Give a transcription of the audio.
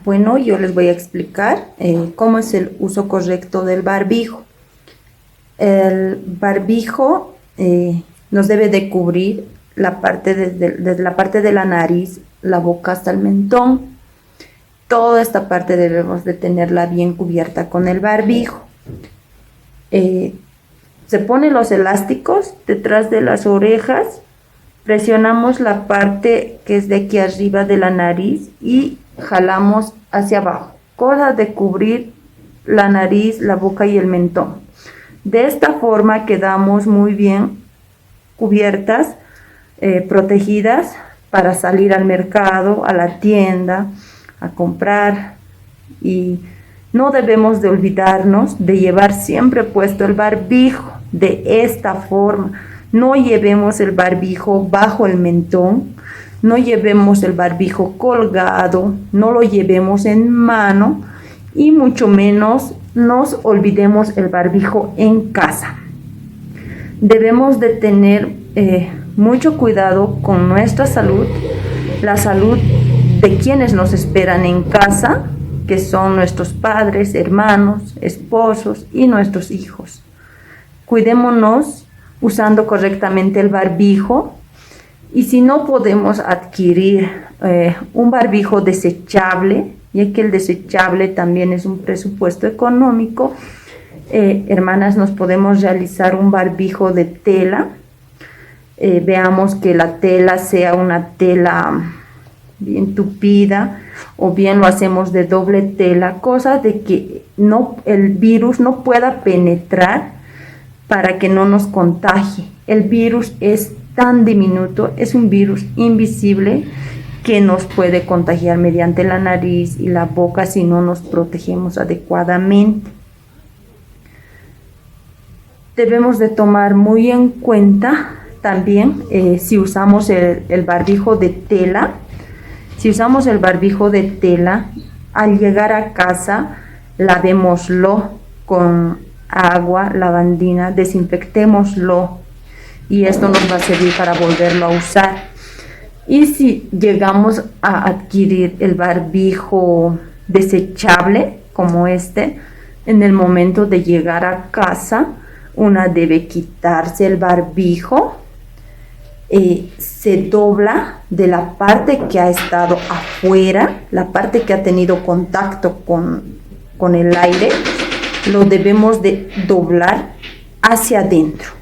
Bueno, yo les voy a explicar cómo es el uso correcto del barbijo. El barbijo nos debe de cubrir la parte desde la parte de la nariz, la boca hasta el mentón. Toda esta parte debemos de tenerla bien cubierta con el barbijo. Se ponen los elásticos detrás de las orejas, presionamos la parte que es de aquí arriba de la nariz y jalamos hacia abajo, cosa de cubrir la nariz, la boca y el mentón. De esta forma quedamos muy bien cubiertas, protegidas para salir al mercado, a la tienda, a comprar. Y no debemos de olvidarnos de llevar siempre puesto el barbijo de esta forma. No llevemos el barbijo bajo el mentón, no llevemos el barbijo colgado, no lo llevemos en mano y mucho menos nos olvidemos el barbijo en casa. Debemos de tener mucho cuidado con nuestra salud, la salud de quienes nos esperan en casa, que son nuestros padres, hermanos, esposos y nuestros hijos. Cuidémonos usando correctamente el barbijo, y si no podemos adquirir un barbijo desechable, ya que el desechable también es un presupuesto económico, hermanas, nos podemos realizar un barbijo de tela. Veamos que la tela sea una tela bien tupida, o bien lo hacemos de doble tela, cosa de que el virus no pueda penetrar para que no nos contagie. El virus es tan diminuto, es un virus invisible que nos puede contagiar mediante la nariz y la boca si no nos protegemos adecuadamente. Debemos de tomar muy en cuenta también si usamos el barbijo de tela. Si usamos el barbijo de tela, al llegar a casa, lavémoslo con agua, lavandina, desinfectémoslo, y esto nos va a servir para volverlo a usar. Y si llegamos a adquirir el barbijo desechable como este, en el momento de llegar a casa, una debe quitarse el barbijo. Se dobla de la parte que ha estado afuera, la parte que ha tenido contacto con el aire, lo debemos de doblar hacia adentro.